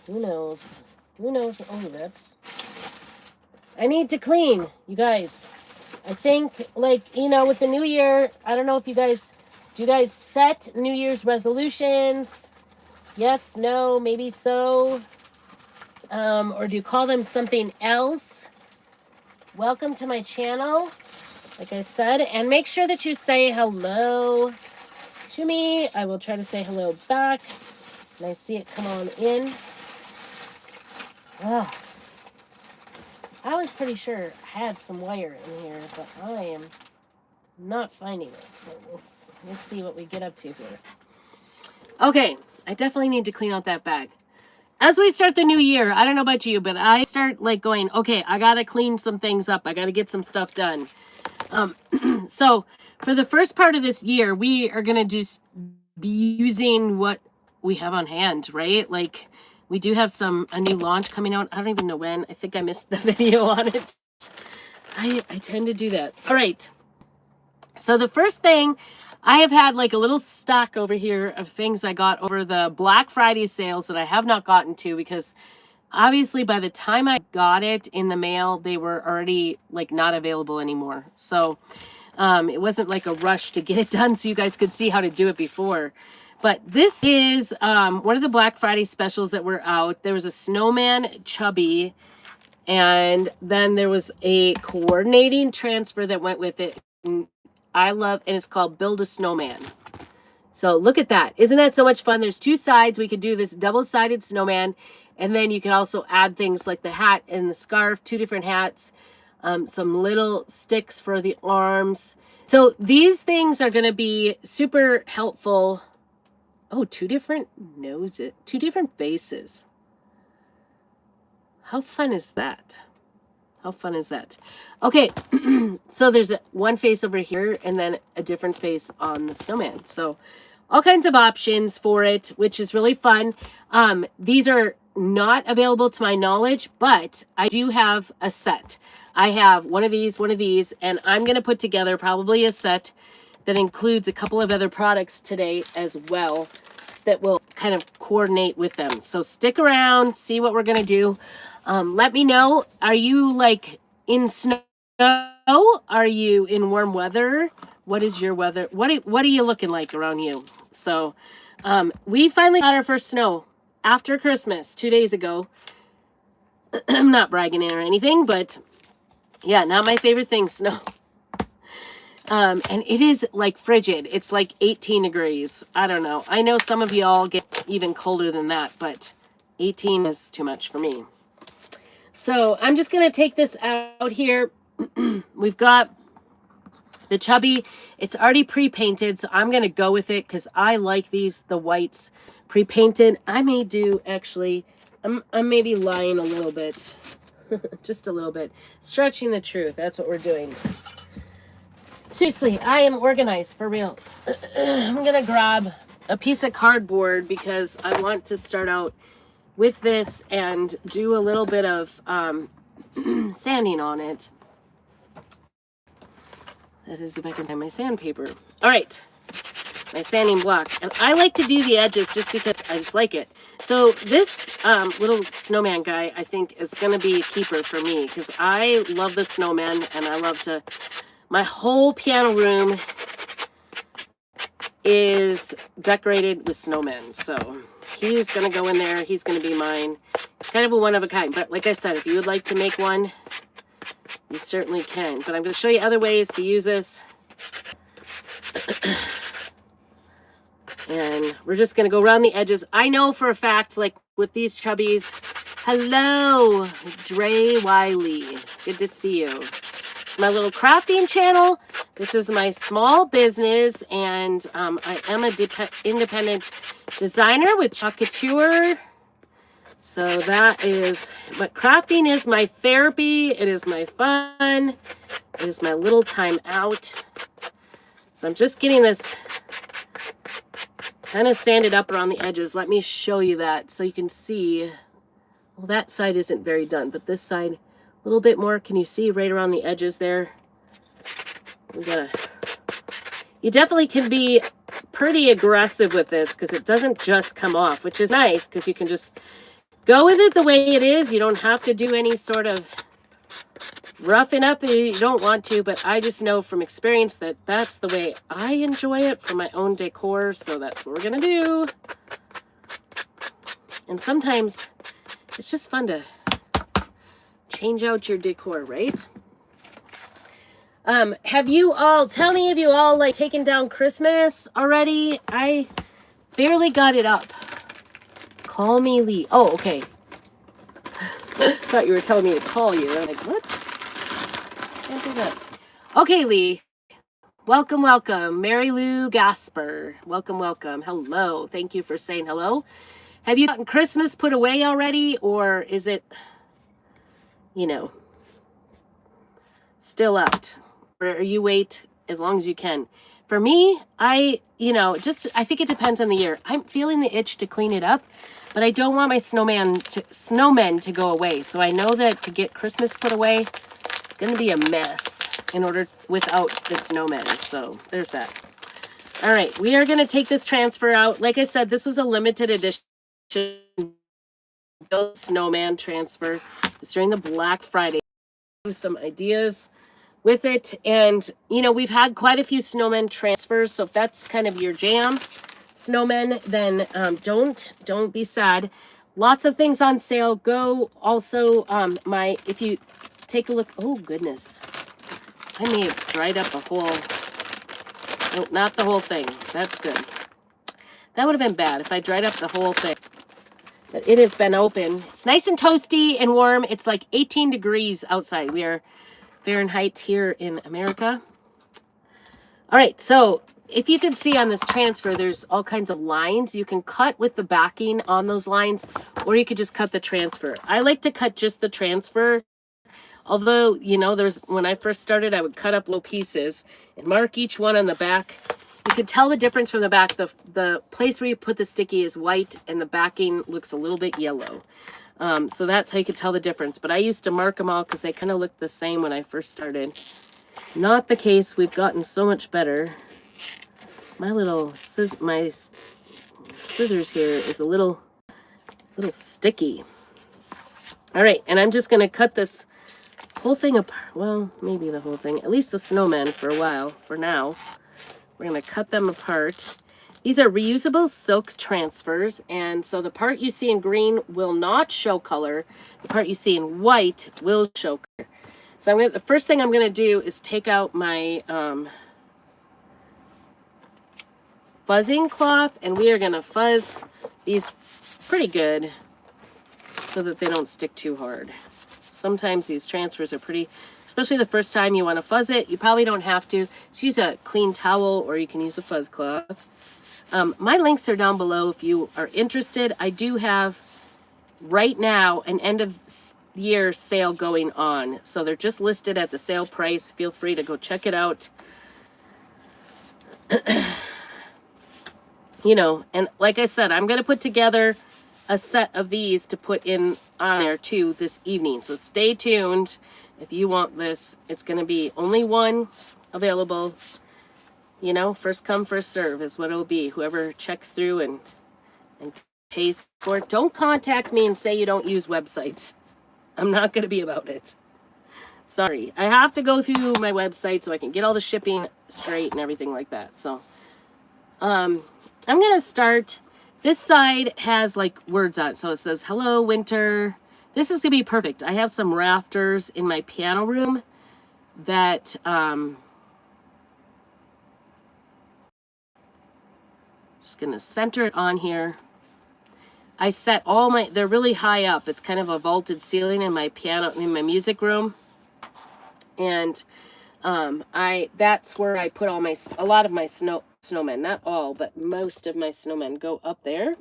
Who knows? Who knows? Oh, that's... I need to clean, you guys. I think, like, you know, with the new year, I don't know if you guys... Do you guys set New Year's resolutions? Yes, no, maybe so. Or do you call them something else? Welcome to my channel, like I said. And make sure that you say hello to me. I will try to say hello back. And I see it come on in. Oh, I was pretty sure I had some wire in here, but I am not finding it. So we'll see what we get up to here. Okay, I definitely need to clean out that bag. As we start the new year, I don't know about you, but I start like going, okay, I got to clean some things up. I got to get some stuff done. So for the first part of this year, we are going to just be using what we have on hand, right? Like we do have a new launch coming out. I don't even know when. I think I missed the video on it. I tend to do that. All right. So the first thing, I have had like a little stock over here of things I got over the Black Friday sales that I have not gotten to, because obviously by the time I got it in the mail, they were already like not available anymore. So it wasn't like a rush to get it done so you guys could see how to do it before. But this is one of the Black Friday specials that were out. There was a snowman chubby, and then there was a coordinating transfer that went with it. And it's called Build a Snowman. So look at that. Isn't that so much fun? There's two sides. We could do this double-sided snowman, and then you can also add things like the hat and the scarf, two different hats, some little sticks for the arms. So these things are going to be super helpful. Oh, two different noses, two different faces. How fun is that? How fun is that? Okay, so there's one face over here and then a different face on the snowman. So all kinds of options for it, which is really fun. These are not available to my knowledge, but I do have a set. I have one of these, and I'm going to put together probably a set that includes a couple of other products today as well that will kind of coordinate with them. So stick around, see what we're going to do. Let me know, are you like in snow? Are you in warm weather? What is your weather? What are you looking like around you? So we finally got our first snow after Christmas 2 days ago. I'm not bragging or anything, but yeah, not my favorite thing, snow. And it is like frigid. It's like 18 degrees. I don't know. I know some of y'all get even colder than that, but 18 is too much for me. So I'm just going to take this out here. We've got the chubby. It's already pre-painted, so I'm going to go with it because I like the whites pre-painted. I may do, actually, I'm maybe lying a little bit. Just a little bit. Stretching the truth. That's what we're doing. Seriously, I am organized for real. I'm going to grab a piece of cardboard because I want to start out with this and do a little bit of sanding on it. That is if I can find my sandpaper. All right, my sanding block. And I like to do the edges just because I just like it. So this little snowman guy, I think, is going to be a keeper for me because I love the snowman and I love to... My whole piano room is decorated with snowmen. So he's going to go in there. He's going to be mine. It's kind of a one-of-a-kind. But like I said, if you would like to make one, you certainly can. But I'm going to show you other ways to use this. And we're just going to go around the edges. I know for a fact, like with these chubbies, hello, Dre Wiley. Good to see you. It's my little crafting channel. This is my small business, and I am a independent designer with Chalk Couture. So that is, but crafting is my therapy. It is my fun. It is my little time out. So I'm just getting this kind of sanded up around the edges. Let me show you that so you can see. Well, that side isn't very done, but this side a little bit more. Can you see right around the edges there? You definitely can be pretty aggressive with this because it doesn't just come off, which is nice because you can just go with it the way it is. You don't have to do any sort of roughing up if you don't want to, but I just know from experience that that's the way I enjoy it for my own decor, so that's what we're gonna do. And sometimes it's just fun to change out your decor, right? Have you all, tell me, have you all like taken down Christmas already? I barely got it up. Call me Lee. Oh, okay. Thought you were telling me to call you. I'm like, what? Can't do that. Okay, Lee. Welcome, welcome. Mary Lou Gasper. Welcome, welcome. Hello. Thank you for saying hello. Have you gotten Christmas put away already, or is it, you know, still out? Or you wait as long as you can? For me, I think it depends on the year. I'm feeling the itch to clean it up, but I don't want my snowmen to go away. So I know that to get Christmas put away, it's going to be a mess without the snowmen. So there's that. All right, we are going to take this transfer out. Like I said, this was a limited edition snowman transfer. It's during the Black Friday. Some ideas with it, and we've had quite a few snowmen transfers, so if that's kind of your jam, snowmen, then don't be sad. Lots of things on sale. Go also if you take a look, oh goodness, I may have dried up a whole, no, not the whole thing. That's good. That would have been bad if I dried up the whole thing, but it has been open. It's nice and toasty and warm. It's like 18 degrees outside. We are Fahrenheit here in America. All right, so if you can see on this transfer, there's all kinds of lines. You can cut with the backing on those lines, or you could just cut the transfer. I like to cut just the transfer. Although, when I first started, I would cut up little pieces and mark each one on the back. You can tell the difference from the back. The place where you put the sticky is white and the backing looks a little bit yellow. So that's how you could tell the difference. But I used to mark them all because they kind of looked the same when I first started. Not the case. We've gotten so much better. My my scissors here is a little sticky. All right, and I'm just going to cut this whole thing apart. Well, maybe the whole thing. At least the snowman for a while. For now, we're going to cut them apart. These are reusable silk transfers, and so the part you see in green will not show color. The part you see in white will show color. So the first thing I'm going to do is take out my fuzzing cloth, and we are going to fuzz these pretty good so that they don't stick too hard. Sometimes these transfers are pretty, especially the first time you want to fuzz it. You probably don't have to. Just use a clean towel, or you can use a fuzz cloth. My links are down below if you are interested. I do have right now an end of year sale going on. So they're just listed at the sale price. Feel free to go check it out. And like I said, I'm going to put together a set of these to put in on there too this evening. So stay tuned if you want this. It's going to be only one available. First come, first serve is what it'll be. Whoever checks through and pays for it. Don't contact me and say you don't use websites. I'm not going to be about it. Sorry. I have to go through my website so I can get all the shipping straight and everything like that. So, I'm going to start. This side has like words on it. So it says, hello, winter. This is going to be perfect. I have some rafters in my piano room that, just going to center it on here. I set they're really high up. It's kind of a vaulted ceiling in my my music room. And that's where I put a lot of my snowmen. Not all, but most of my snowmen go up there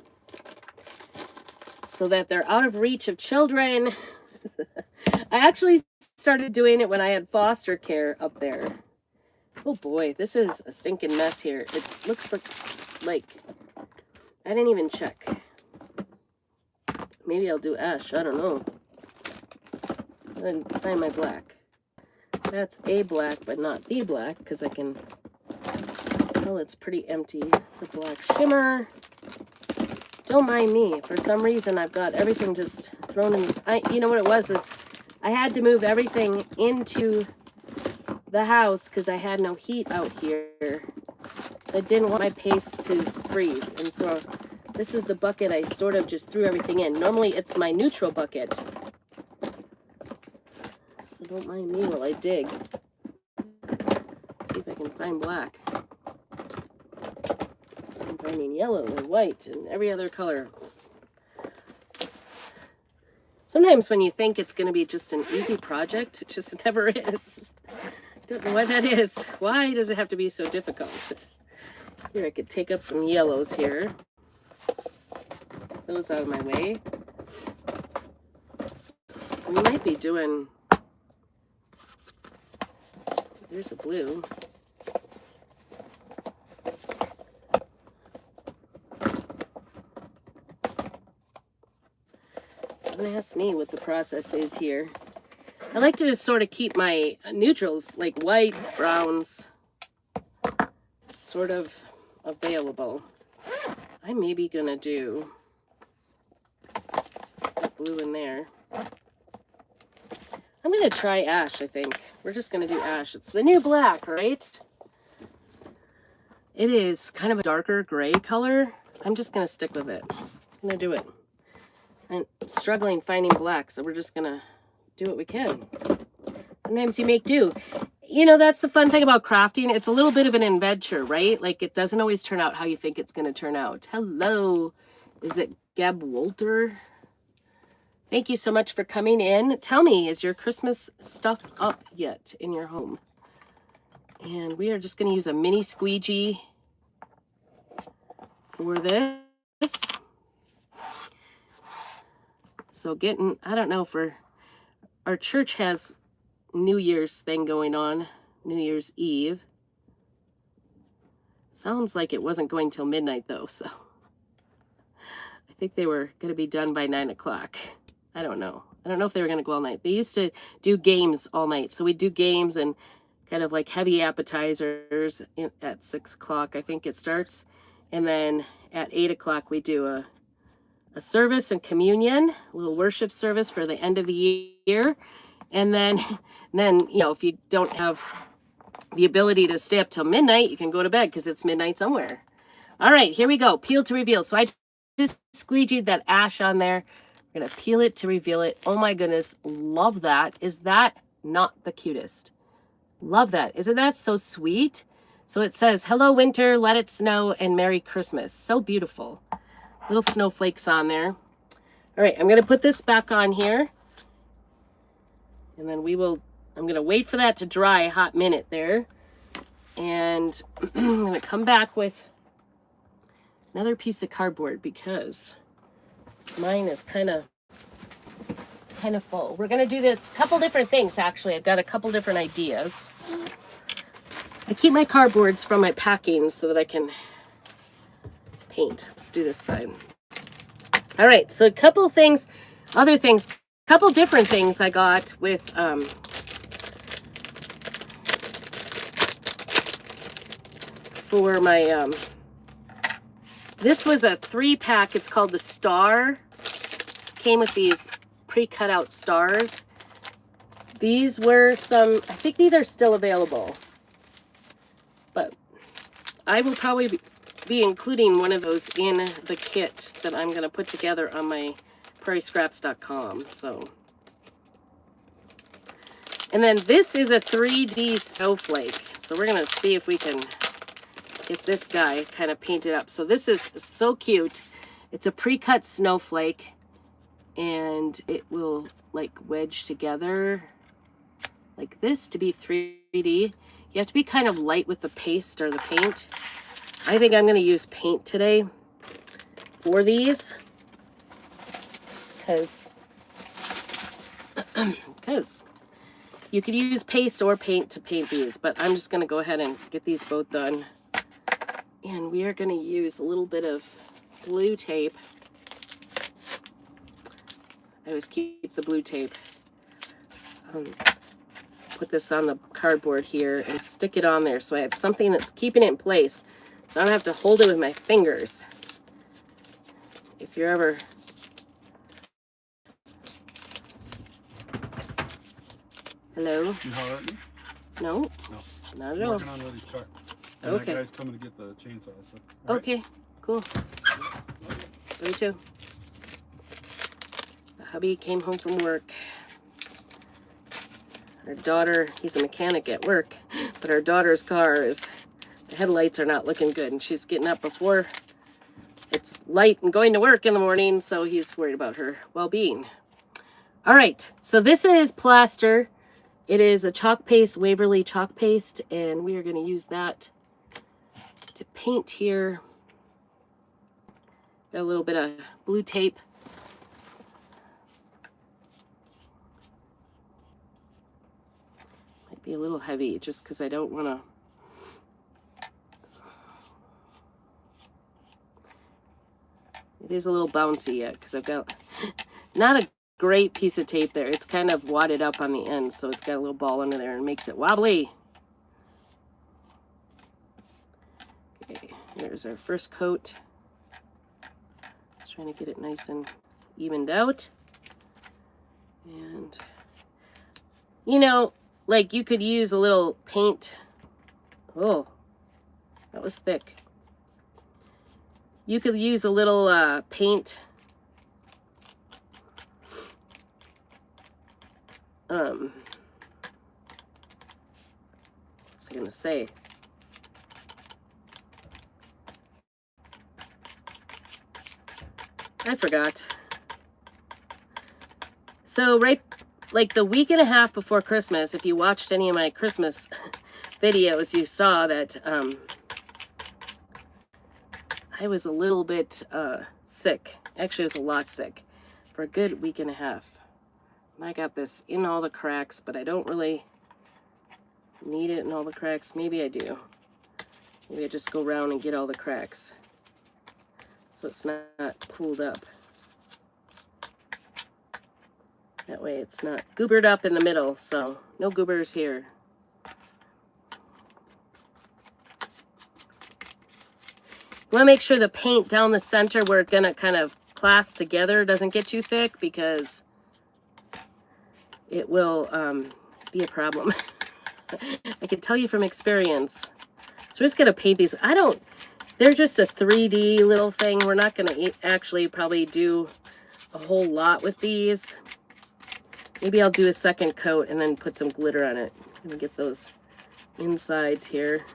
so that they're out of reach of children. I actually started doing it when I had foster care up there. Oh boy, this is a stinking mess here. It looks like I didn't even check. Maybe I'll do ash. I don't know. Then find my black. That's a black, but not the black, because I can tell it's pretty empty. It's a black shimmer. Don't mind me. For some reason, I've got everything just thrown in this. You know what it was is I had to move everything into the house because I had no heat out here. So I didn't want my paste to freeze. And so this is the bucket I sort of just threw everything in. Normally, it's my neutral bucket. So don't mind me while I dig. See if I can find black. I'm finding yellow and white and every other color. Sometimes when you think it's going to be just an easy project, it just never is. I don't know why that is. Why does it have to be so difficult? Here, I could take up some yellows here. Those out of my way. We might be doing... There's a blue. Don't ask me what the process is here. I like to just sort of keep my neutrals, like whites, browns, sort of available. I may be gonna do blue in there. I'm gonna try ash, I think. We're just gonna do ash. It's the new black, right? It is kind of a darker gray color. I'm just gonna stick with it. I'm gonna do it. I'm struggling finding black, so we're just gonna do what we can. Sometimes you make do. You know, that's the fun thing about crafting. It's a little bit of an adventure, right? Like, it doesn't always turn out how you think it's gonna turn out. Hello, is it Gab Walter? Thank you so much for coming in. Tell me, is your Christmas stuff up yet in your home? And we are just gonna use a mini squeegee for this. So getting, I don't know if our church has New Year's thing going on, New Year's Eve. Sounds like it wasn't going till midnight though, so I think they were gonna be done by 9 o'clock. I don't know. I don't know if they were gonna go all night. They used to do games all night. So we do games and kind of like heavy appetizers at 6 o'clock, I think it starts. And then at 8 o'clock we do a service and communion, a little worship service for the end of the year. And then, you know, if you don't have the ability to stay up till midnight, you can go to bed because it's midnight somewhere. All right, here we go. Peel to reveal. So I just squeegeed that ash on there. We're going to peel it to reveal it. Oh my goodness, love that. Is that not the cutest? Love that. Isn't that so sweet? So it says, hello winter, let it snow, and Merry Christmas. So beautiful. Little snowflakes on there. All right, I'm going to put this back on here. And then I'm going to wait for that to dry a hot minute there. And I'm going to come back with another piece of cardboard because mine is kind of full. We're going to do this couple different things, actually. I've got a couple different ideas. I keep my cardboards from my packing so that I can paint. Let's do this side. All right, so a couple things, couple different things I got with for my this was a 3-pack. It's called the Star. Came with these pre-cut out stars. These were some, I think these are still available, but I will probably be including one of those in the kit that I'm going to put together on my prairiescraps.com. So, and then this is a 3D snowflake. So we're going to see if we can get this guy kind of painted up. So this is so cute. It's a pre-cut snowflake and it will like wedge together like this to be 3D. You have to be kind of light with the paste or the paint. I think I'm going to use paint today for these because you could use paste or paint to paint these, but I'm just going to go ahead and get these both done. And we are going to use a little bit of blue tape. I always keep the blue tape. Put this on the cardboard here and stick it on there so I have something that's keeping it in place. So I don't have to hold it with my fingers. if you're ever... Hello? You holler at me? No. No. Not at I'm all. working on Lily's car. And Okay. that guy's coming to get the chainsaw. So, all right. Okay, cool. Me too. The hubby came home from work. Our daughter, he's a mechanic at work, but our daughter's car is, the headlights are not looking good, and she's getting up before it's light and going to work in the morning, so he's worried about her well-being. All right, so this is plaster. It is a chalk paste, Waverly chalk paste, and we are going to use that to paint here. Got a little bit of blue tape. Might be a little heavy just because I don't want to. It is a little bouncy yet because I've got not a great piece of tape there. It's kind of wadded up on the end, so it's got a little ball under there and makes it wobbly. Okay, there's our first coat. Just trying to get it nice and evened out. And, you know, like you could use a little paint. Oh, that was thick. You could use a little paint. What was I gonna say? I forgot. So right, like the week and a half before Christmas, if you watched any of my Christmas videos, you saw that I was a little bit sick. Actually, I was a lot sick for a good week and a half. And I got this in all the cracks, but I don't really need it in all the cracks. Maybe I do. Maybe I just go around and get all the cracks so it's not pooled up. That way it's not goobered up in the middle, so no goobers here. You want to make sure the paint down the center where it's going to kind of clasp together doesn't get too thick because it will be a problem. I can tell you from experience. So we're just going to paint these. They're just a 3D little thing. We're not going to actually probably do a whole lot with these. Maybe I'll do a second coat and then put some glitter on it. Let me get those insides here.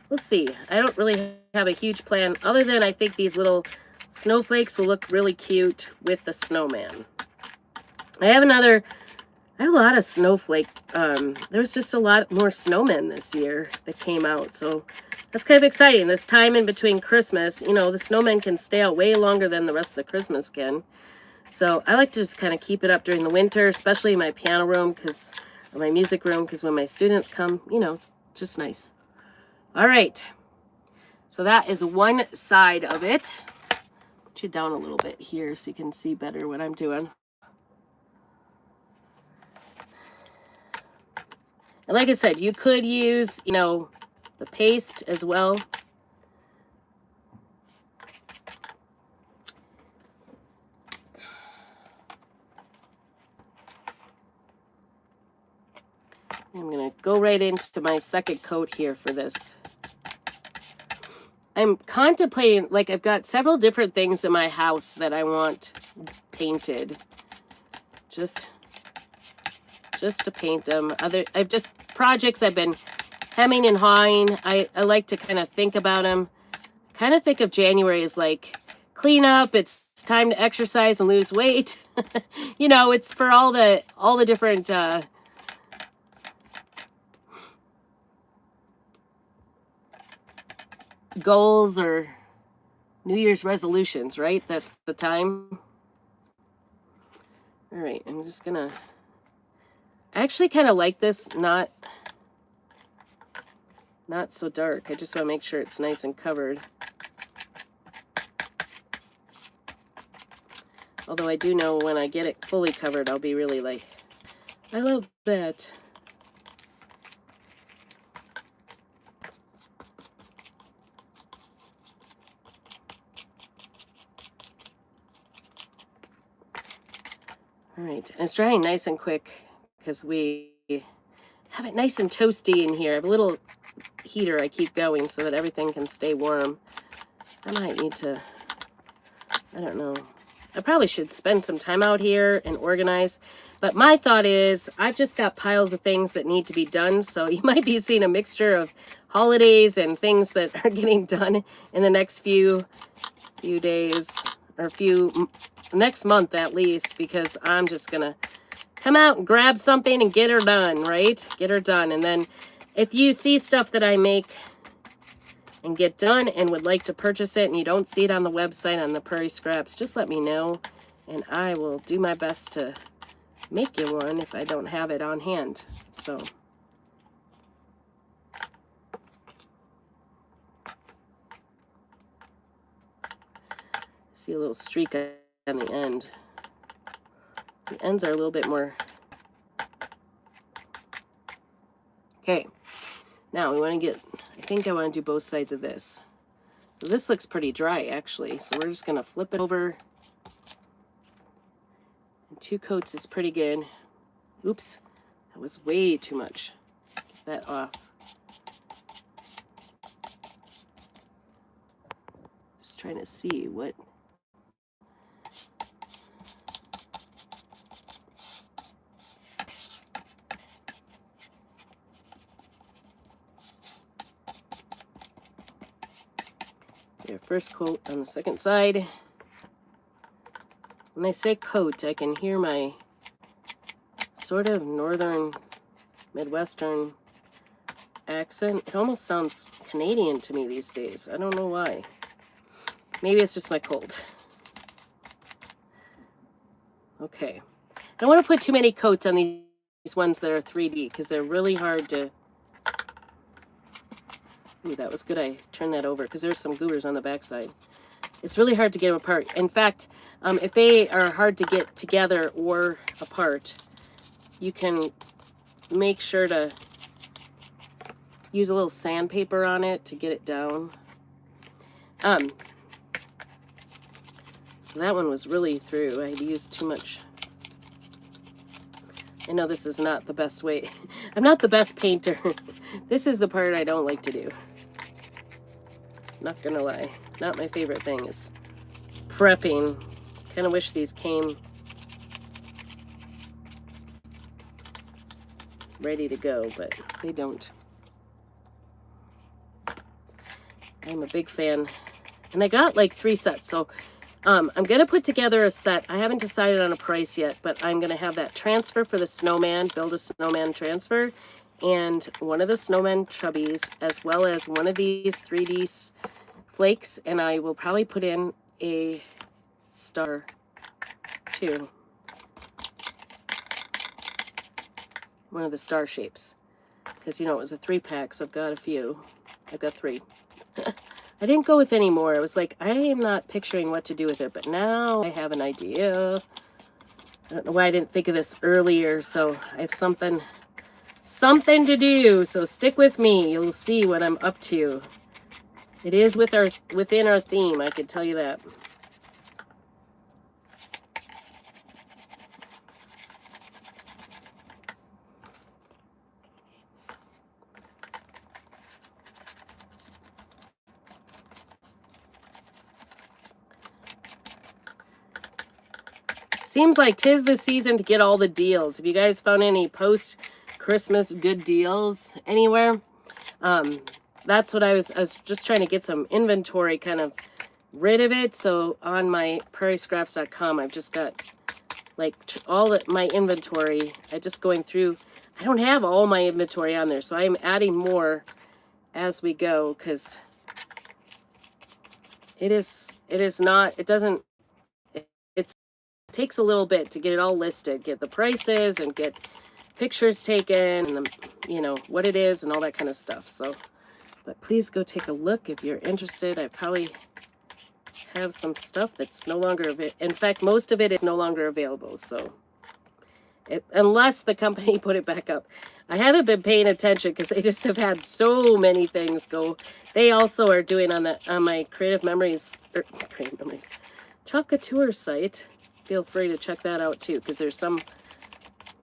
We'll see. I don't really have a huge plan other than I think these little snowflakes will look really cute with the snowman. I have a lot of snowflake. There was just a lot more snowmen this year that came out. So that's kind of exciting. This time in between Christmas, you know, the snowmen can stay out way longer than the rest of the Christmas can. So I like to just kind of keep it up during the winter, especially in my piano room or my music room, because when my students come, you know, it's just nice. All right. So that is one side of it. Put you down a little bit here so you can see better what I'm doing. And like I said, you could use, you know, the paste as well. I'm going to go right into my second coat here for this. I'm contemplating, like I've got several different things in my house that I want painted. Just to paint them. Projects I've been hemming and hawing. I like to kind of think about them. Kind of think of January as like clean up. It's time to exercise and lose weight. You know, it's for all the different goals or New Year's resolutions, right? That's the time. All right, I'm just gonna. I actually kind of like this, not so dark. I just want to make sure it's nice and covered. Although I do know when I get it fully covered, I'll be really like, I love that. All right, and it's drying nice and quick because we have it nice and toasty in here. I have a little heater I keep going so that everything can stay warm. I might need to, I don't know. I probably should spend some time out here and organize. But my thought is I've just got piles of things that need to be done. So you might be seeing a mixture of holidays and things that are getting done in the next few days or next month at least, because I'm just going to come out and grab something and get her done, right? Get her done. And then if you see stuff that I make and get done and would like to purchase it and you don't see it on the website on the Prairie Scraps, just let me know and I will do my best to make you one if I don't have it on hand. So see a little streak on the end. The ends are a little bit more. Okay, now we want to get, I think I want to do both sides of this. So this looks pretty dry actually, so we're just going to flip it over. And 2 coats is pretty good. Oops, that was way too much. Get that off. Just trying to see what. Your first coat on the second side. When I say coat, I can hear my sort of northern, midwestern accent. It almost sounds Canadian to me these days. I don't know why. Maybe it's just my cold. Okay. I don't want to put too many coats on these ones that are 3D because they're really hard to. Ooh, that was good. I turned that over because there's some goobers on the backside. It's really hard to get them apart. In fact, if they are hard to get together or apart, you can make sure to use a little sandpaper on it to get it down. So that one was really through. I had used too much. I know this is not the best way. I'm not the best painter. This is the part I don't like to do. Not gonna lie. Not my favorite thing is prepping. Kind of wish these came ready to go, but they don't. I'm a big fan. And I got like 3 sets, so I'm going to put together a set. I haven't decided on a price yet, but I'm going to have that transfer for the snowman, build a snowman transfer, and one of the snowman chubbies, as well as one of these 3D flakes, and I will probably put in a star too. One of the star shapes. Because, you know, it was a 3-pack, so I've got a few. I've got 3. I didn't go with any more. I was like, I am not picturing what to do with it, but now I have an idea. I don't know why I didn't think of this earlier, so I have something to do. So stick with me. You'll see what I'm up to. It is within our theme, I can tell you that. Seems like 'tis the season to get all the deals. Have you guys found any post-Christmas good deals anywhere? That's what I was just trying to get some inventory kind of rid of it. So on my prairiescraps.com, I've just got like all my inventory. I just going through. I don't have all my inventory on there, so I'm adding more as we go because it takes a little bit to get it all listed, get the prices and get pictures taken and the, you know, what it is and all that kind of stuff. So, but please go take a look if you're interested. I probably have some stuff that's no longer available. In fact, most of it is no longer available. So, unless the company put it back up. I haven't been paying attention because they just have had so many things go. They also are doing on my Creative Memories Chocateur site. feel free to check that out too, because there's some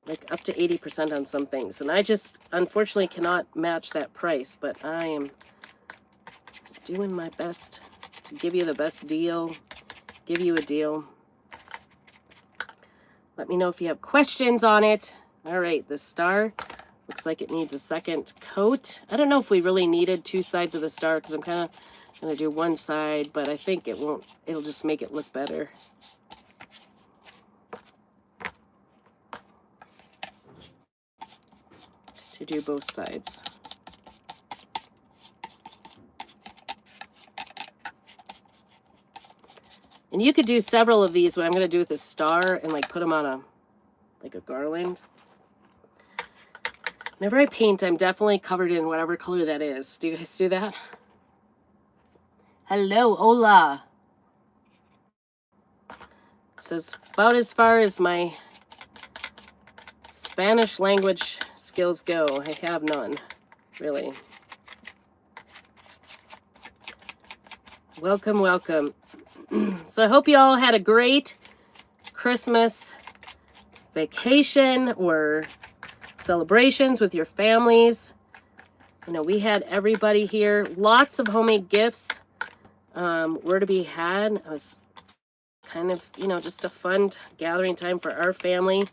like up to 80% on some things. And I just unfortunately cannot match that price, but I am doing my best to give you the best deal, give you a deal. Let me know if you have questions on it. All right, the star looks like it needs a second coat. I don't know if we really needed 2 sides of the star because I'm kind of going to do one side, but I think it won't, it'll just make it look better. To do both sides. And you could do several of these, what I'm going to do with the star and like put them on like a garland. Whenever I paint, I'm definitely covered in whatever color that is. Do you guys do that? Hello, hola. It says about as far as my Spanish language skills go. I have none, really. Welcome, welcome. So I hope you all had a great Christmas vacation or celebrations with your families. You know, we had everybody here. Lots of homemade gifts were to be had. It was kind of, you know, just a fun gathering time for our family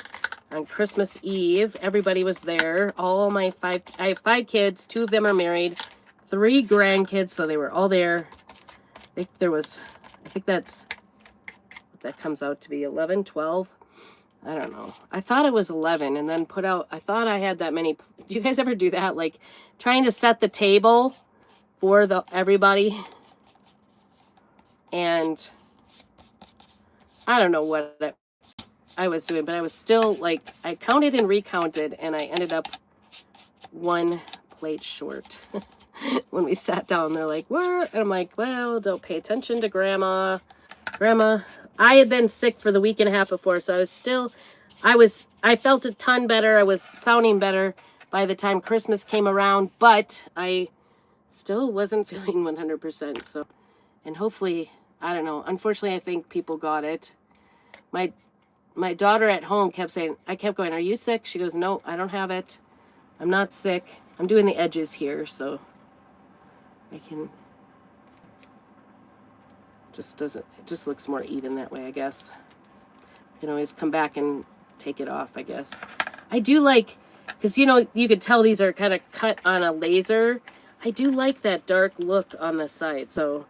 on Christmas Eve. Everybody was there. All my I have 5 kids. 2 of them are married. 3 grandkids, so they were all there. I think that's what that comes out to be, 11, 12. I don't know. I thought it was 11 and then I thought I had that many. Do you guys ever do that? Like trying to set the table for everybody. And I don't know what I was doing, but I was still like, I counted and recounted and I ended up 1 plate short. When we sat down, they're like, "What?" And I'm like, "Well, don't pay attention to Grandma. I had been sick for the week and a half before, so I felt a ton better. I was sounding better by the time Christmas came around, but I still wasn't feeling 100%. So, and hopefully, I don't know. Unfortunately, I think people got it. My daughter at home kept saying, I kept going, "Are you sick?" She goes, "No, I don't have it. I'm not sick. I'm doing the edges here, so I can." It just looks more even that way, I guess. You can always come back and take it off, I guess. I do like, because you know, you could tell these are kind of cut on a laser. I do like that dark look on the side, so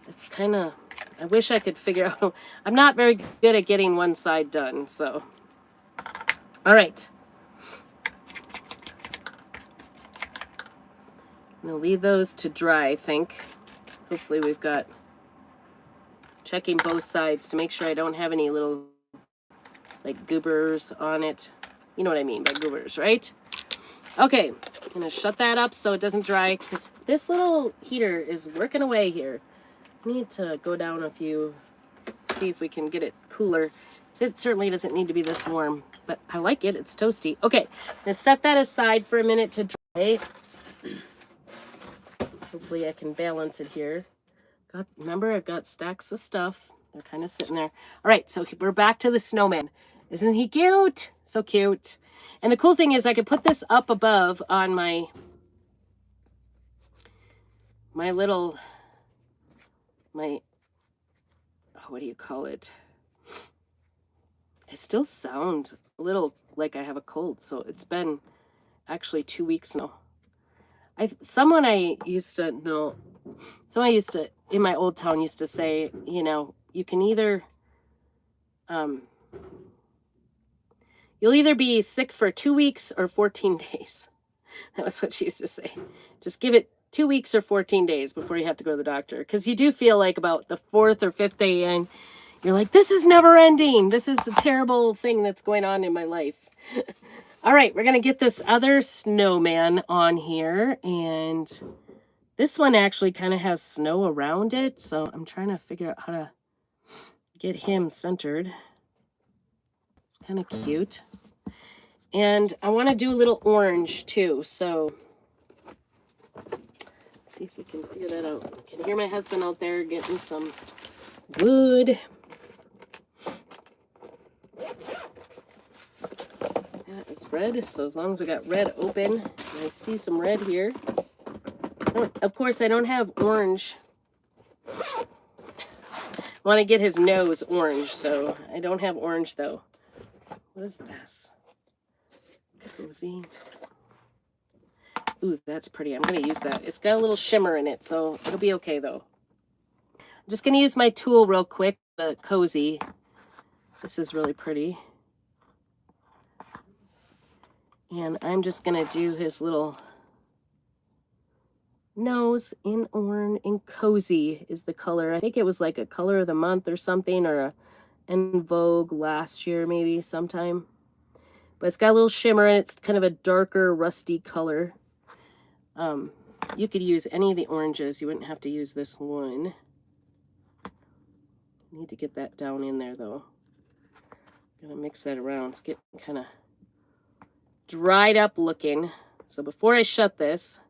it's kind of, I wish I could figure out. I'm not very good at getting one side done, so. All right. I'm going to leave those to dry, I think. Hopefully we've got, checking both sides to make sure I don't have any little, like, goobers on it. You know what I mean by goobers, right? Okay, I'm going to shut that up so it doesn't dry, because this little heater is working away here. I need to go down a few, see if we can get it cooler. It certainly doesn't need to be this warm, but I like it. It's toasty. Okay, I'm going to set that aside for a minute to dry. Hopefully I can balance it here. Remember, I've got stacks of stuff. They're kind of sitting there. All right, so we're back to the snowman. Isn't he cute? So cute. And the cool thing is I could put this up above on my little, what do you call it? I still sound a little like I have a cold, so it's been actually 2 weeks now. Someone used to in my old town used to say, you know, you can either you'll either be sick for 2 weeks or 14 days. That was what she used to say. Just give it 2 weeks or 14 days before you have to go to the doctor, because you do feel like about the 4th or 5th day in, you're like, this is never ending. This is a terrible thing that's going on in my life. All right, we're going to get this other snowman on here, and this one actually kind of has snow around it, so I'm trying to figure out how to get him centered. It's kind of cute. And I want to do a little orange too, so let's see if we can figure that out. I can hear my husband out there getting some wood. red. So as long as we got red open, I see some red here. Of course, I don't have orange. I want to get his nose orange, so I don't have orange though. What is this? Cozy. Ooh, that's pretty. I'm going to use that. It's got a little shimmer in it, so it'll be okay though. I'm just going to use my tool real quick, the Cozy. This is really pretty. And I'm just going to do his little nose in orange. In Cozy is the color. I think it was like a color of the month or something, or a En Vogue last year maybe sometime. But it's got a little shimmer and it's kind of a darker rusty color. You could use any of the oranges. You wouldn't have to use this one. Need to get that down in there though. Gonna mix that around. It's getting kind of dried up looking. So before I shut this,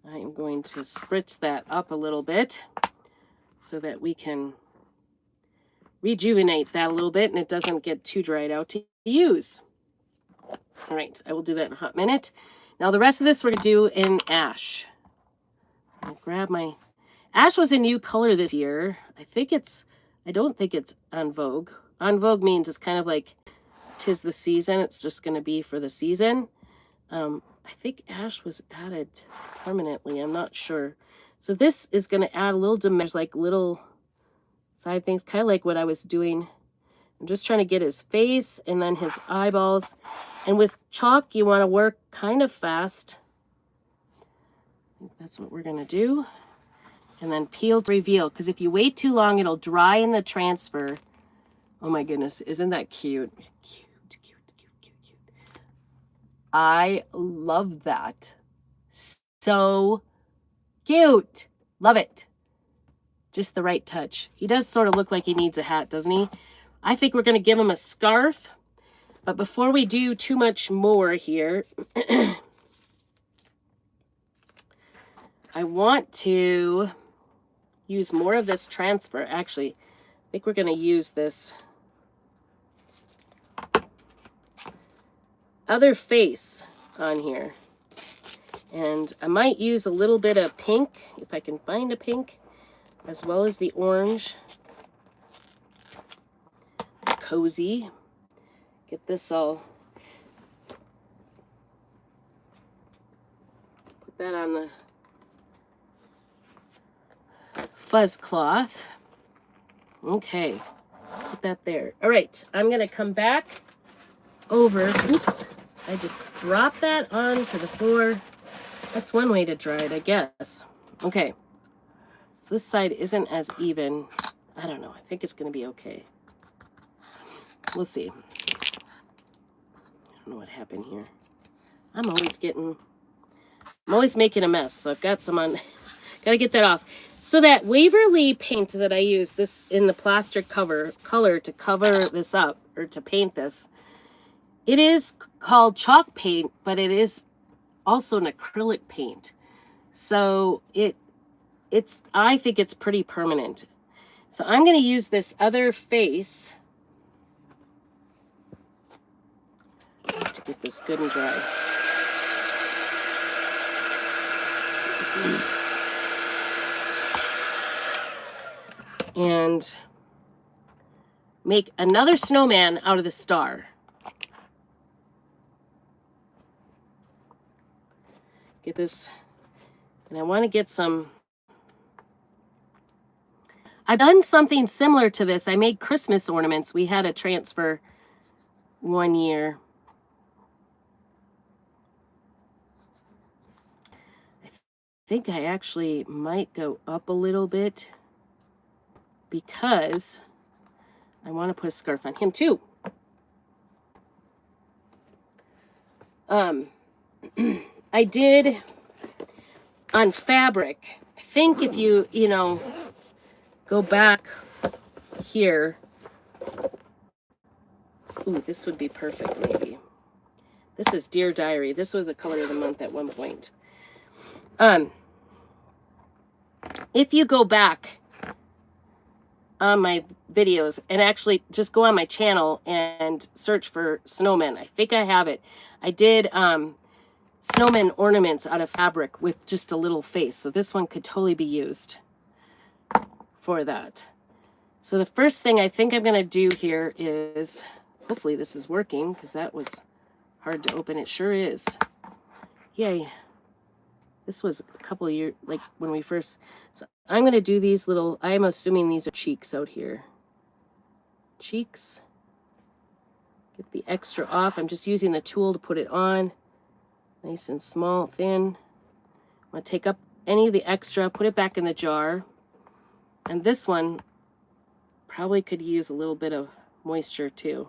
I am going to spritz that up a little bit so that we can rejuvenate that a little bit and it doesn't get too dried out to use. All right, I will do that in a hot minute. Now the rest of this we're going to do in ash. I'll grab my... Ash was a new color this year. I don't think it's En Vogue. En Vogue means it's kind of like 'tis the season. It's just going to be for the season. I think ash was added permanently. I'm not sure. So this is going to add a little dimension, like little side things, kind of like what I was doing. I'm just trying to get his face and then his eyeballs. And with chalk, you want to work kind of fast. I think that's what we're going to do. And then peel to reveal, because if you wait too long, it'll dry in the transfer. Oh my goodness, isn't that cute? Cute, cute, cute, cute, cute. I love that. So cute. Love it. Just the right touch. He does sort of look like he needs a hat, doesn't he? I think we're going to give him a scarf. But before we do too much more here, I want to use more of this transfer. Actually, I think we're going to use this other face on here. And I might use a little bit of pink, if I can find a pink, as well as the orange. Cozy. Get this all, put that on the fuzz cloth. Okay, put that there. All right, I'm gonna come back over. Oops, I just dropped that onto the floor. That's one way to dry it, I guess. Okay, so this side isn't as even. I don't know, I think it's gonna be okay. We'll see. I don't know what happened here. I'm always making a mess, so I've got some on. Gotta get that off. So that Waverly paint that I use, this in the plastic color to cover this up, or to paint this, it is called chalk paint, but it is also an acrylic paint. So I think it's pretty permanent. So I'm gonna use this other face to get this good and dry. And make another snowman out of the star. Get this, and I want to get some. I've done something similar to this. I made Christmas ornaments. We had a transfer one year. I think I actually might go up a little bit because I want to put a scarf on him too. I did on fabric. I think if you go back here. Ooh, this would be perfect maybe. This is Dear Diary. This was a color of the month at one point. If you go back on my videos, and actually just go on my channel and search for snowmen. I think I have it. I did snowman ornaments out of fabric with just a little face. So this one could totally be used for that. So the first thing I think I'm going to do here is, hopefully this is working, because that was hard to open. It sure is. Yay. This was a couple of years, like when we first, so I'm going to do these little, I'm assuming these are cheeks out here. Cheeks. Get the extra off. I'm just using the tool to put it on. Nice and small, thin. I'm going to take up any of the extra, put it back in the jar. And this one probably could use a little bit of moisture too.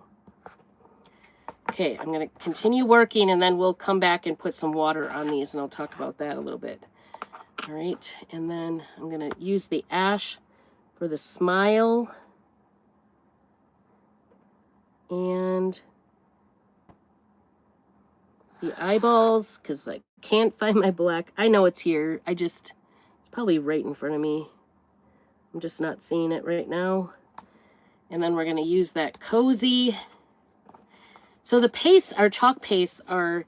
Okay, I'm going to continue working, and then we'll come back and put some water on these, and I'll talk about that a little bit. All right, and then I'm going to use the ash for the smile. And the eyeballs, because I can't find my black. I know it's here. It's probably right in front of me. I'm just not seeing it right now. And then we're going to use that cozy. So the pastes, our chalk pastes, are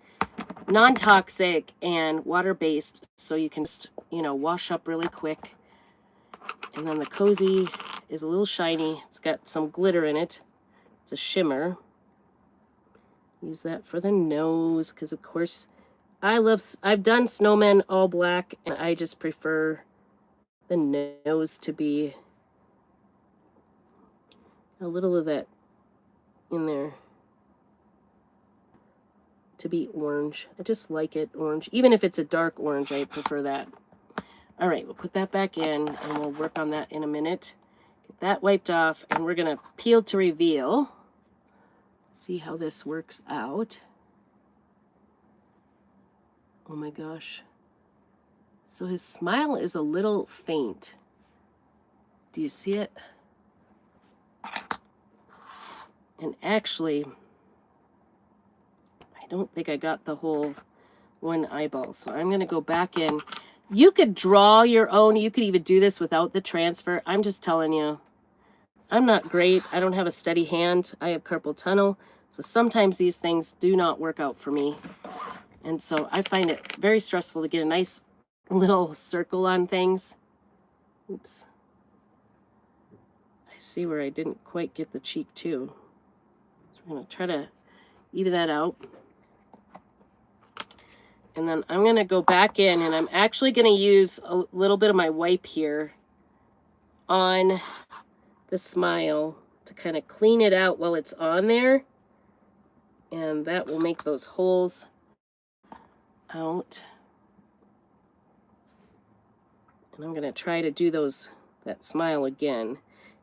non-toxic and water-based, so you can just, wash up really quick. And then the cozy is a little shiny. It's got some glitter in it. It's a shimmer. Use that for the nose, because of course I've done snowmen all black, and I just prefer the nose to be a little of that in there, to be orange. I just like it orange. Even if it's a dark orange, I prefer that. All right, we'll put that back in, and we'll work on that in a minute. Get that wiped off, and we're going to peel to reveal. See how this works out. Oh my gosh. So his smile is a little faint. Do you see it? And actually, I don't think I got the whole one eyeball. So I'm going to go back in. You could draw your own. You could even do this without the transfer. I'm just telling you, I'm not great. I don't have a steady hand. I have carpal tunnel. So sometimes these things do not work out for me. And so I find it very stressful to get a nice little circle on things. Oops. I see where I didn't quite get the cheek too. So I'm going to try to even that out. And then I'm going to go back in, and I'm actually going to use a little bit of my wipe here on the smile to kind of clean it out while it's on there. And that will make those holes out. And I'm going to try to do that smile again.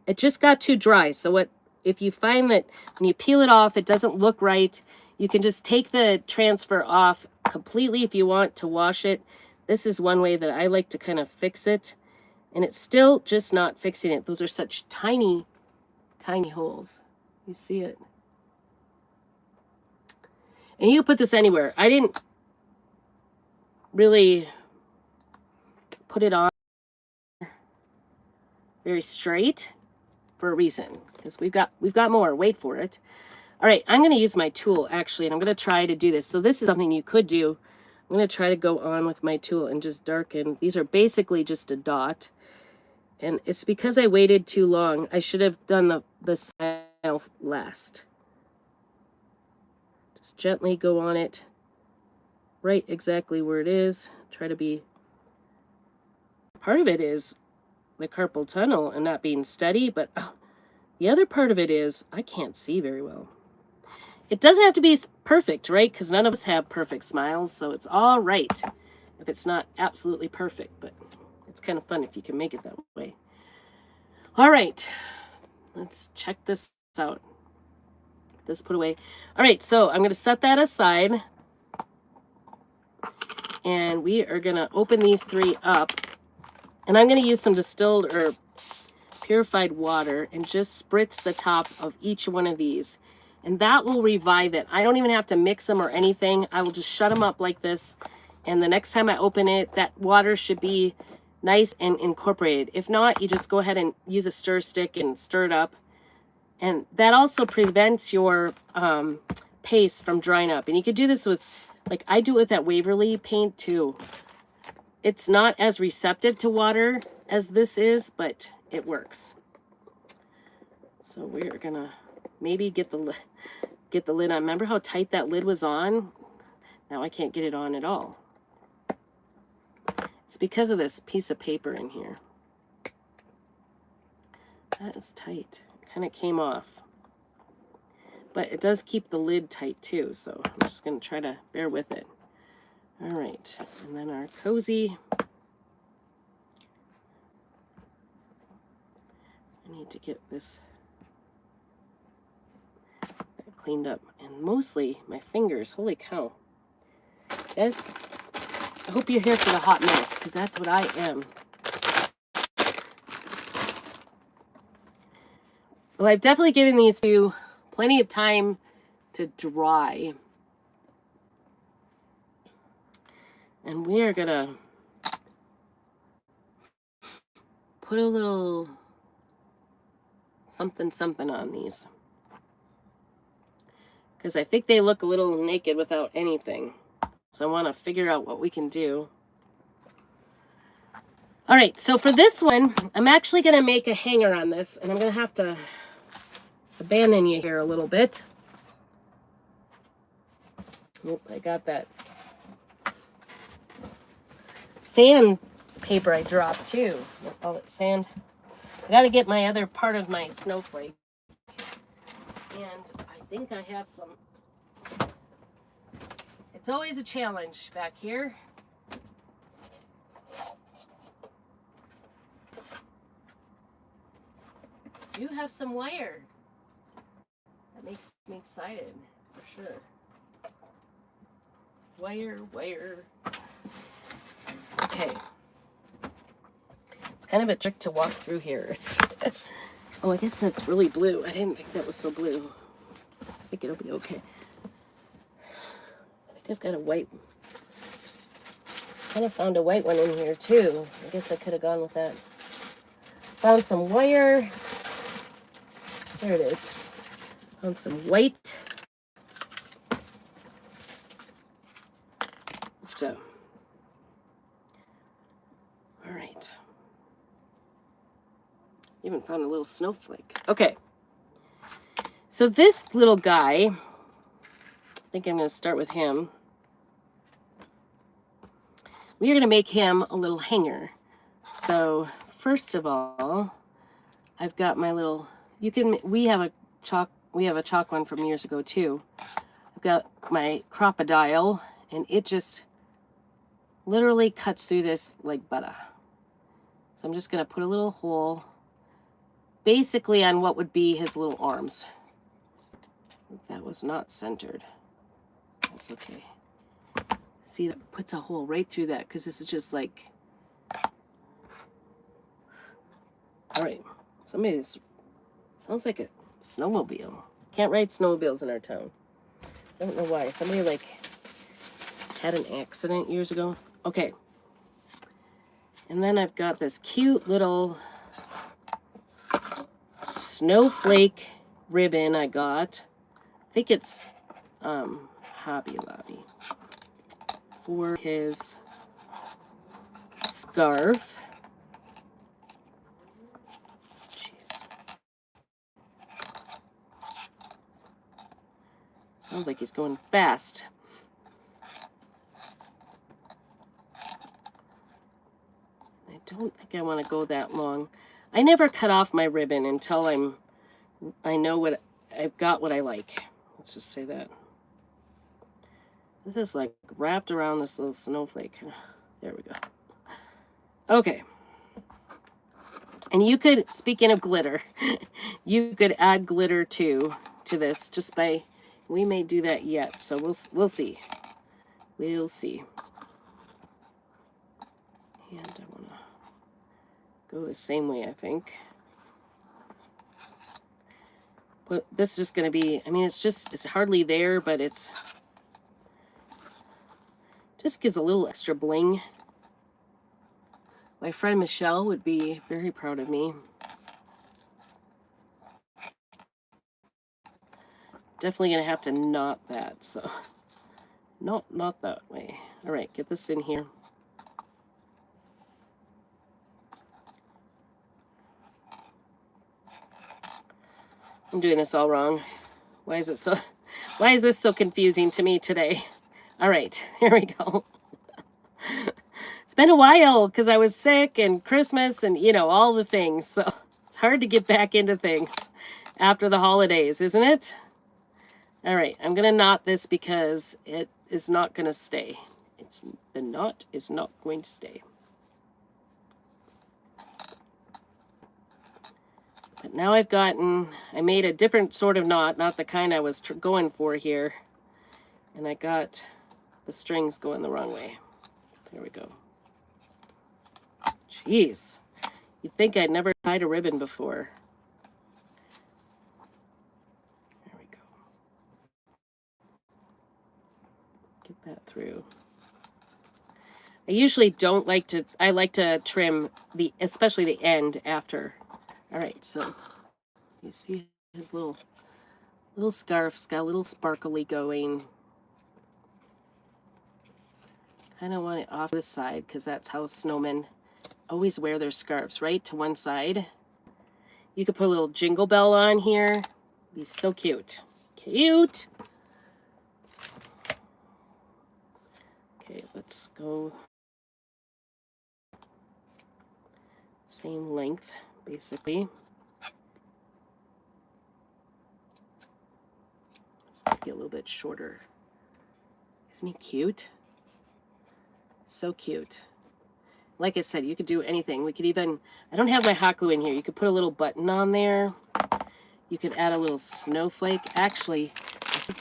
It just got too dry. So if you find that when you peel it off, it doesn't look right, you can just take the transfer off completely if you want to wash it. This is one way that I like to kind of fix it. And it's still just not fixing it. Those are such tiny, tiny holes. You see it? And you can put this anywhere. I didn't really put it on very straight for a reason, because we've got more. Wait for it. All right, I'm going to use my tool actually, and I'm going to try to do this. So this is something you could do. I'm going to try to go on with my tool and just darken. These are basically just a dot, and it's because I waited too long. I should have done the smile last. Just gently go on it, right exactly where it is. Try to be, part of it is the carpal tunnel and not being steady, but the other part of it is I can't see very well. It doesn't have to be perfect, right? Because none of us have perfect smiles, so it's all right if it's not absolutely perfect, but it's kind of fun if you can make it that way. All right, let's check this out. This put away. All right, so I'm going to set that aside, and we are going to open these three up, and I'm going to use some distilled or purified water and just spritz the top of each one of these, and that will revive it. I don't even have to mix them or anything. I will just shut them up like this, and the next time I open it, that water should be nice and incorporated. If not, you just go ahead and use a stir stick and stir it up, And that also prevents your paste from drying up. And you could do this with, like I do it with that Waverly paint too. It's not as receptive to water as this is, but it works. So we're gonna maybe get the lid on. Remember how tight that lid was on? Now I can't get it on at all. It's because of this piece of paper in here. That is tight. It kind of came off. But it does keep the lid tight too, so I'm just going to try to bear with it. All right, and then our cozy. I need to get this cleaned up. And mostly my fingers. Holy cow. Guys, I hope you're here for the hot mess, because that's what I am. Well, I've definitely given these two plenty of time to dry. And we are going to put a little something on these. Because I think they look a little naked without anything. So I want to figure out what we can do. All right, so for this one, I'm actually going to make a hanger on this, and I'm going to have to abandon you here a little bit. Oop, I got that sand paper I dropped too. We'll call it sand. I got to get my other part of my snowflake. And I think I have some. It's always a challenge back here. I do have some wire. That makes me excited, for sure. Wire. Okay. It's kind of a trick to walk through here. Oh, I guess that's really blue. I didn't think that was so blue. I think it'll be okay. I think I've got a white. Kind of found a white one in here too. I guess I could have gone with that. Found some wire. There it is. Found some white. So, all right. Even found a little snowflake. Okay. So this little guy, I think I'm going to start with him. We are going to make him a little hanger. So first of all, I've got my little, we have a chalk one from years ago too. I've got my crocodile, and it just literally cuts through this like butter. So I'm just going to put a little hole basically on what would be his little arms. That was not centered. That's okay. See, that puts a hole right through that, because this is just like, all right, sounds like a snowmobile. Can't ride snowmobiles in our town. I don't know why. Somebody like had an accident years ago. Okay. And then I've got this cute little snowflake ribbon I got. I think it's Hobby Lobby for his scarf. Jeez. Sounds like he's going fast. I don't think I want to go that long. I never cut off my ribbon until I know what I've got, what I like. Let's just say that. This is like wrapped around this little snowflake. There we go. Okay. And you could, speaking of glitter, you could add glitter too to this just by, we may do that yet. So we'll see. We'll see. And I want to go the same way, I think. But this is just going to be, I mean, it's hardly there, but it's just gives a little extra bling. My friend Michelle would be very proud of me. definitely going to have to knot that. So, no, not that way. All right, get this in here. I'm doing this all wrong. Why is this so confusing to me today? All right, here we go. It's been a while because I was sick and Christmas and, all the things. So it's hard to get back into things after the holidays, isn't it? All right, I'm going to knot this because it is not going to stay. The knot is not going to stay. But now I made a different sort of knot, not the kind I was going for here. And I got the strings going the wrong way. There we go. Jeez. You'd think I'd never tied a ribbon before. There we go. Get that through. I usually don't like to, I like to trim especially the end after. All right, so you see his little scarf's got a little sparkly going. Kind of want it off this side because that's how snowmen always wear their scarves, right? To one side. You could put a little jingle bell on here. Be so cute. Cute! Okay, let's go. Same length, basically. Let's make it a little bit shorter. Isn't he cute? So cute. Like I said, you could do anything. We could even, I don't have my hot glue in here. You could put a little button on there. You could add a little snowflake. Actually,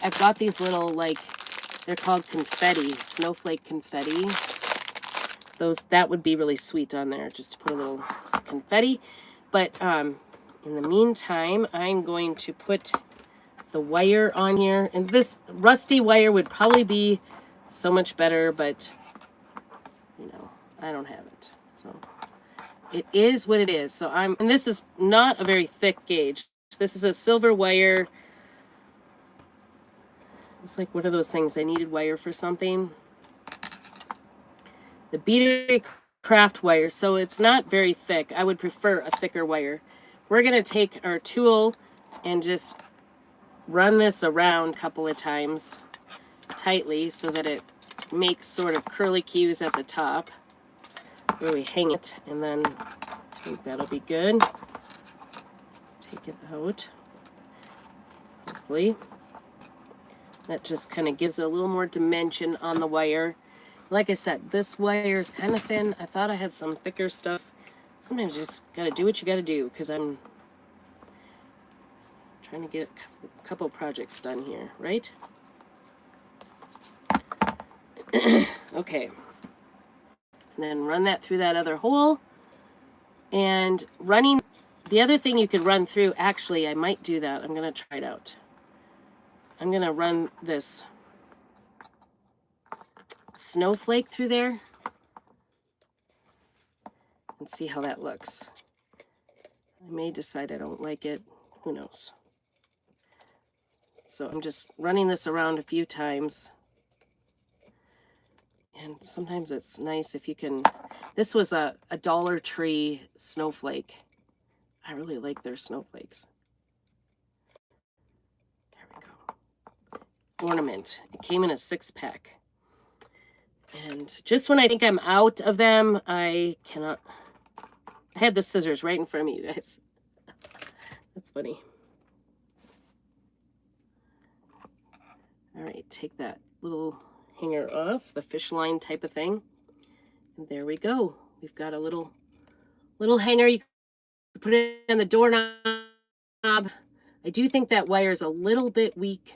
I've got these little, they're called confetti, snowflake confetti. That would be really sweet on there, just to put a little confetti. But in the meantime, I'm going to put the wire on here. And this rusty wire would probably be so much better, but I don't have it. So it is what it is. So and this is not a very thick gauge. This is a silver wire. It's like one of those things. I needed wire for something. The beatery craft wire. So it's not very thick. I would prefer a thicker wire. We're going to take our tool and just run this around a couple of times tightly so that it makes sort of curly cues at the top where we hang it, and then I think that'll be good. Take it out. Hopefully. That just kind of gives it a little more dimension on the wire. Like I said, this wire is kind of thin. I thought I had some thicker stuff. Sometimes you just got to do what you got to do because I'm trying to get a couple projects done here, right? Okay. And then run that through that other hole. And the other thing you could run through, actually, I might do that. I'm going to try it out. I'm going to run this snowflake through there and see how that looks. I may decide I don't like it. Who knows? So I'm just running this around a few times. And sometimes it's nice if you can. This was a Dollar Tree snowflake. I really like their snowflakes. There we go. Ornament. It came in a 6-pack. And just when I think I'm out of them, I cannot. I had the scissors right in front of me, you guys. That's funny. All right, take that little hanger off, the fish line type of thing. And there we go. We've got a little hanger. You can put it on the doorknob. I do think that wire is a little bit weak,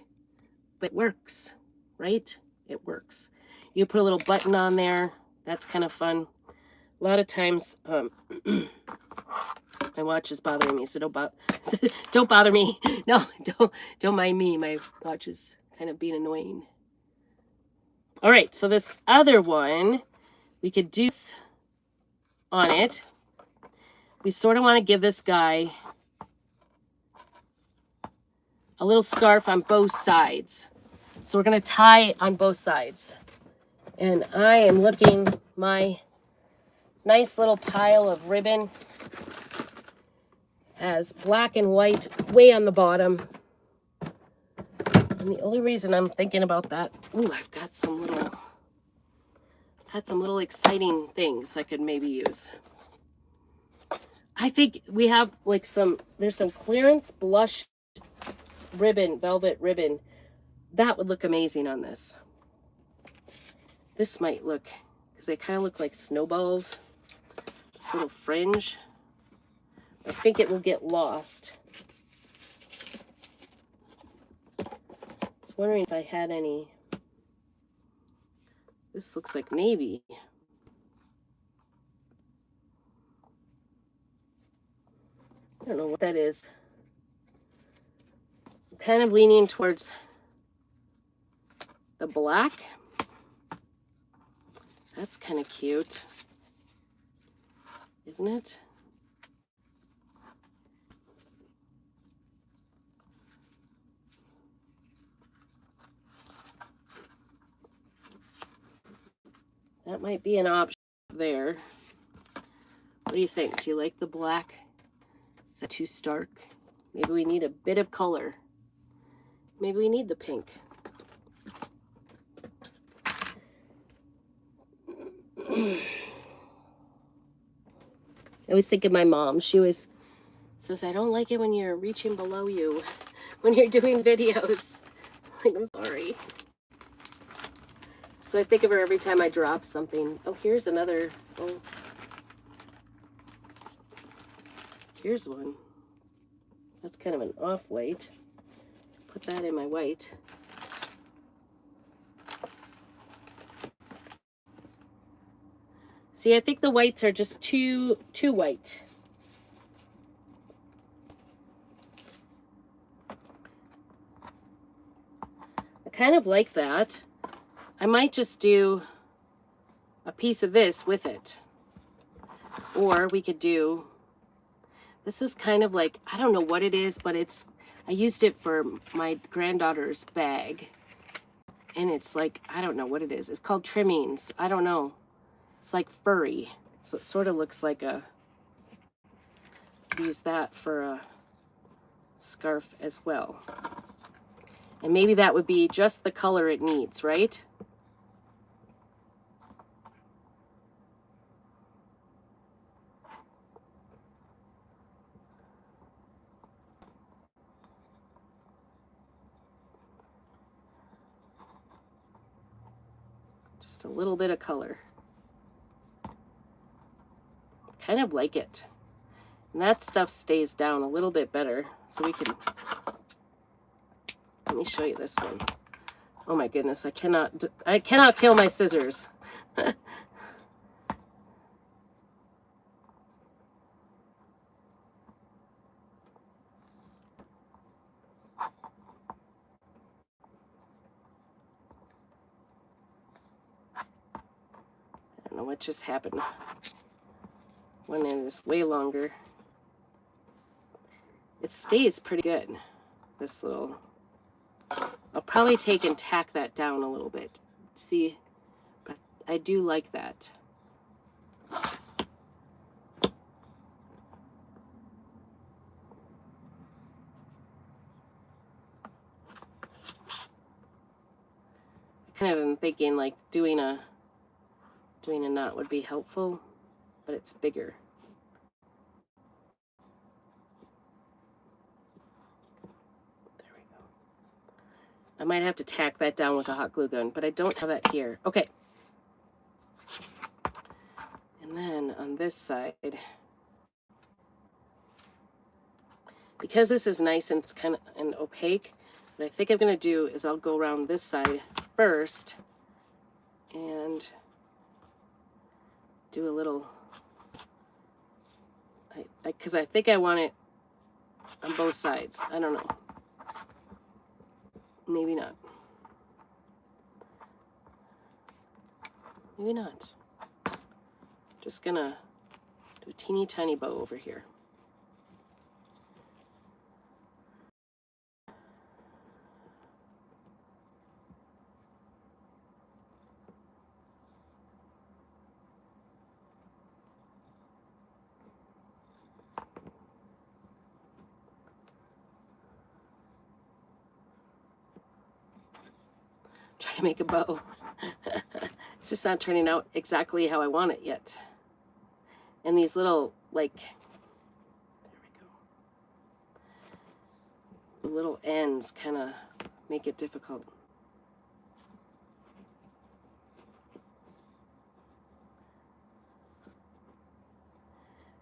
but it works, right? It works. You put a little button on there. That's kind of fun. A lot of times, my watch is bothering me, so don't bother me. No, don't mind me. My watch is kind of being annoying. All right, so this other one, we could do on it. We sort of want to give this guy a little scarf on both sides. So we're going to tie on both sides. And I am looking, my nice little pile of ribbon has black and white way on the bottom. And the only reason I'm thinking about that, ooh, I've got some little exciting things I could maybe use. I think we have like there's some clearance blush ribbon, velvet ribbon. That would look amazing on this. This might look, because they kind of look like snowballs. This little fringe. I think it will get lost. I was wondering if I had any. This looks like navy. I don't know what that is. I'm kind of leaning towards the black. That's kind of cute, isn't it? That might be an option there. What do you think? Do you like the black? Is that too stark? Maybe we need a bit of color. Maybe we need the pink. I always think of my mom. She always says, I don't like it when you're reaching below you, when you're doing videos. Like, I'm sorry. So I think of her every time I drop something. Oh, here's another. Oh, here's one. That's kind of an off-white. Put that in my white. See, I think the whites are just too white. I kind of like that. I might just do a piece of this with it. Or we could do, this is kind of like, I don't know what it is, but I used it for my granddaughter's bag. And it's like, I don't know what it is. It's called trimmings. I don't know. It's like furry. So it sort of looks like use that for a scarf as well. And maybe that would be just the color it needs, right? Just a little bit of color. Kind of like it. And that stuff stays down a little bit better. So we can, let me show you this one. Oh my goodness, I cannot kill my scissors. I don't know what just happened. One end is way longer. It stays pretty good, this little. I'll probably take and tack that down a little bit. See, but I do like that. I kind of am thinking like doing a knot would be helpful, but it's bigger. There we go. I might have to tack that down with a hot glue gun, but I don't have that here. Okay. And then on this side, because this is nice and it's kind of an opaque, what I think I'm going to do is I'll go around this side first and do a little, because I think I want it on both sides. I don't know. Maybe not. Maybe not. Just gonna do a teeny tiny bow over here. to make a bow. It's just not turning out exactly how I want it yet. And these little, like, there we go. The little ends kind of make it difficult.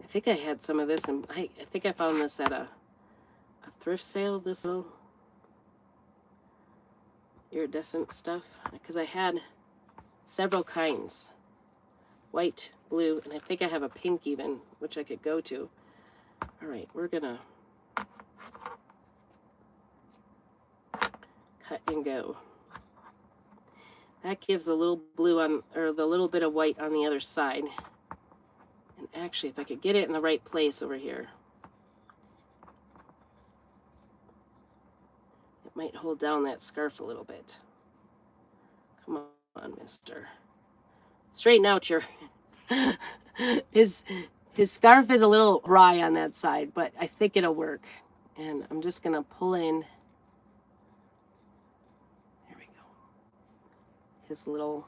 I think I had some of this, and I think I found this at a thrift sale, this little iridescent stuff, because I had several kinds, white, blue, and I think I have a pink even, which I could go to. All right, we're gonna cut and go. That gives a little blue on, or the little bit of white on the other side. And actually, if I could get it in the right place over here, it might hold down that scarf a little bit. Come on, mister. Straighten out your... his scarf is a little wry on that side, but I think it'll work. And I'm just going to pull in... There we go. His little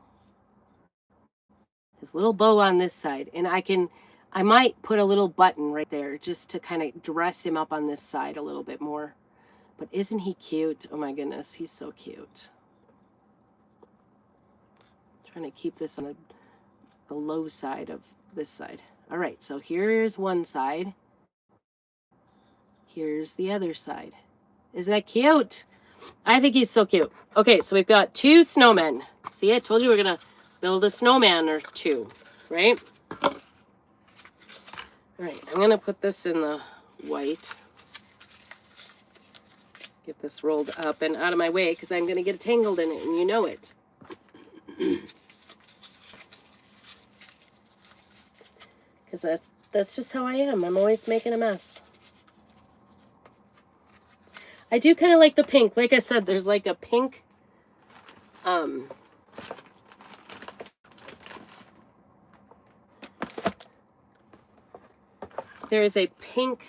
bow on this side. And I might put a little button right there just to kind of dress him up on this side a little bit more. But isn't he cute? Oh my goodness, he's so cute. Trying to keep this on the low side of this side. All right, so here's one side. Here's the other side. Isn't that cute? I think he's so cute. Okay, so we've got 2 snowmen. See, I told you we're going to build a snowman or 2, right? All right, I'm going to put this in the white. Get this rolled up and out of my way because I'm going to get tangled in it, and you know it. Because that's just how I am. I'm always making a mess. I do kind of like the pink. Like I said, there's like a pink... there is a pink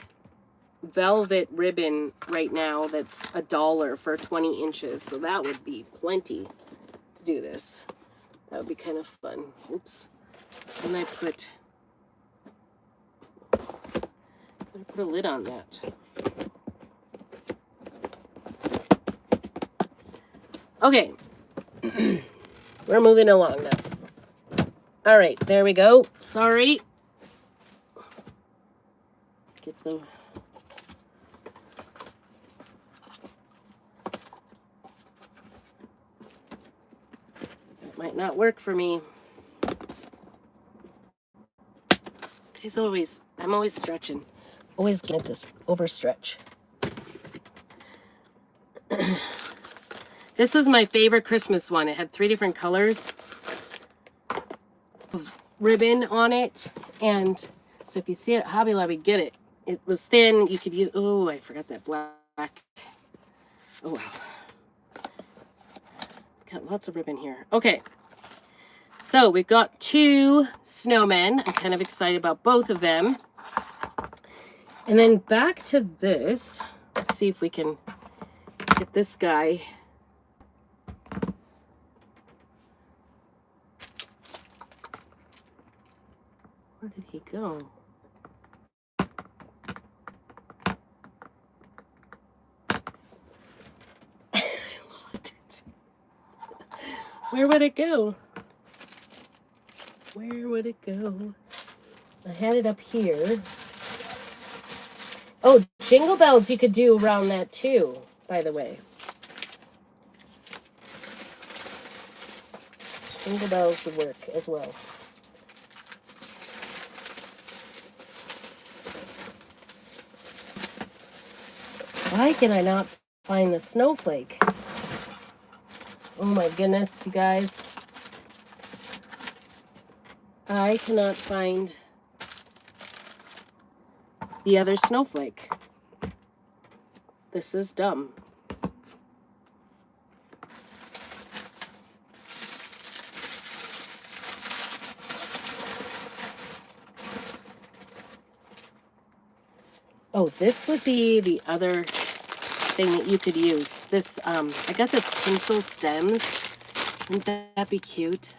velvet ribbon right now that's $1 for 20 inches. So that would be plenty to do this. That would be kind of fun. Oops. And I put a lid on that. Okay. We're moving along now. All right, there we go. Sorry. Get the... That might not work for me. I'm always stretching. Always going to just overstretch. This was my favorite Christmas one. It had 3 different colors of ribbon on it. And so if you see it at Hobby Lobby, get it. It was thin. You could use... Oh, I forgot that black. Oh, well. Got lots of ribbon here. Okay. So we've got 2 snowmen. I'm kind of excited about both of them. And then back to this. Let's see if we can get this guy... Where did he go? I lost it. Where would it go? Where would it go? I had it up here. Oh, jingle bells you could do around that too, by the way. Jingle bells would work as well. Why can I not find the snowflake? Oh my goodness, you guys. I cannot find the other snowflake. This is dumb. Oh, this would be the other thing that you could use. This, I got this tinsel stems Wouldn't that be cute?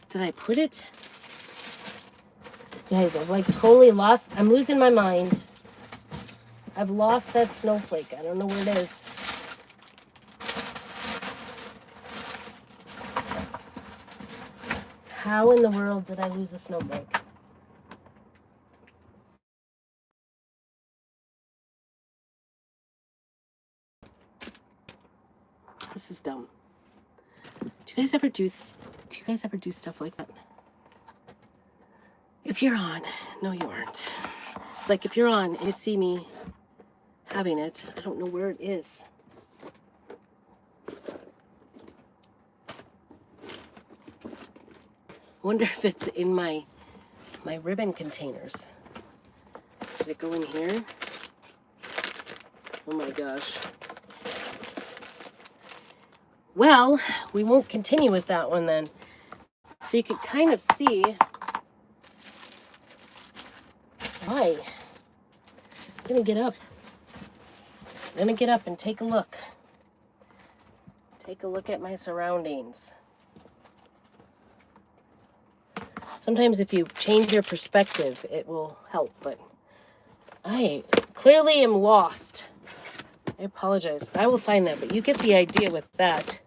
Did I put it? Guys, I've like totally lost. I'm losing my mind. I've lost that snowflake. I don't know where it is. How in the world did I lose a snowflake? This is dumb. Do you guys ever do stuff like that? If you're on, no you aren't. It's like if you're on and you see me having it, I don't know where it is. Wonder if it's in my ribbon containers. Did it go in here? Oh my gosh. Well, we won't continue with that one then. So you can kind of see why. I'm gonna get up. I'm gonna get up and take a look. Take a look at my surroundings. Sometimes if you change your perspective, it will help, but I clearly am lost. I apologize. I will find that, but you get the idea with that.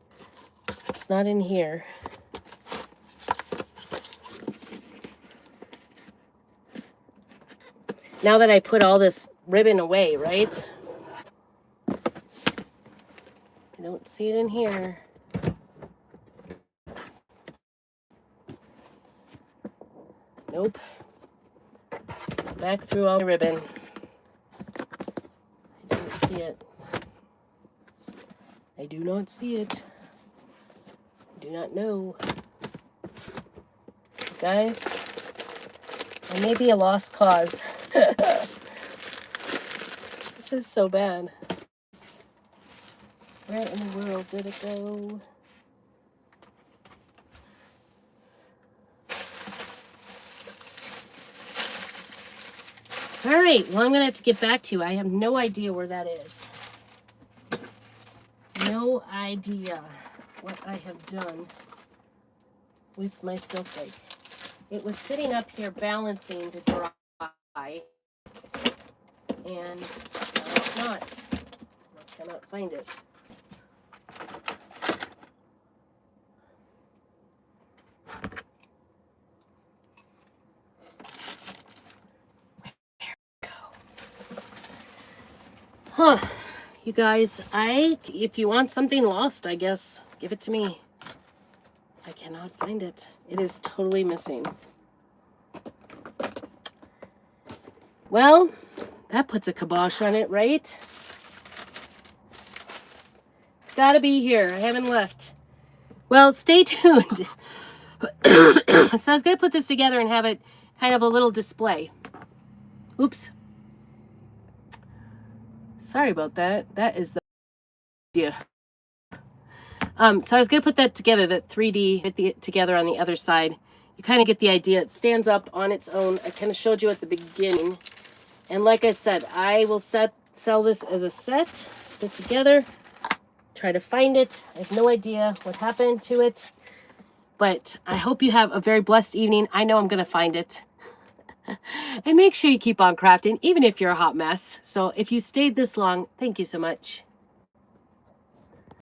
It's not in here. Now that I put all this ribbon away, right? I don't see it in here. Nope. Back through all the ribbon. I don't see it. I do not see it. I do not know. Guys, I may be a lost cause. This is so bad. Where in the world did it go? All right, well, I'm going to have to get back to you. I have no idea where that is. No idea what I have done with my snowflake. It was sitting up here balancing to dry, and it's not. I cannot find it. Huh. You guys, if you want something lost, I guess, give it to me. I cannot find it. It is totally missing. Well, that puts a kibosh on it, right? It's got to be here. I haven't left. Well, stay tuned. So I was going to put this together and have it kind of a little display. Oops. Sorry about that. That is the idea. So I was going to put that together, that 3D together on the other side. You kind of get the idea. It stands up on its own. I kind of showed you at the beginning. And like I said, I will sell this as a set, put it together, try to find it. I have no idea what happened to it. But I hope you have a very blessed evening. I know I'm going to find it. And make sure you keep on crafting, even if you're a hot mess. So if you stayed this long, thank you so much.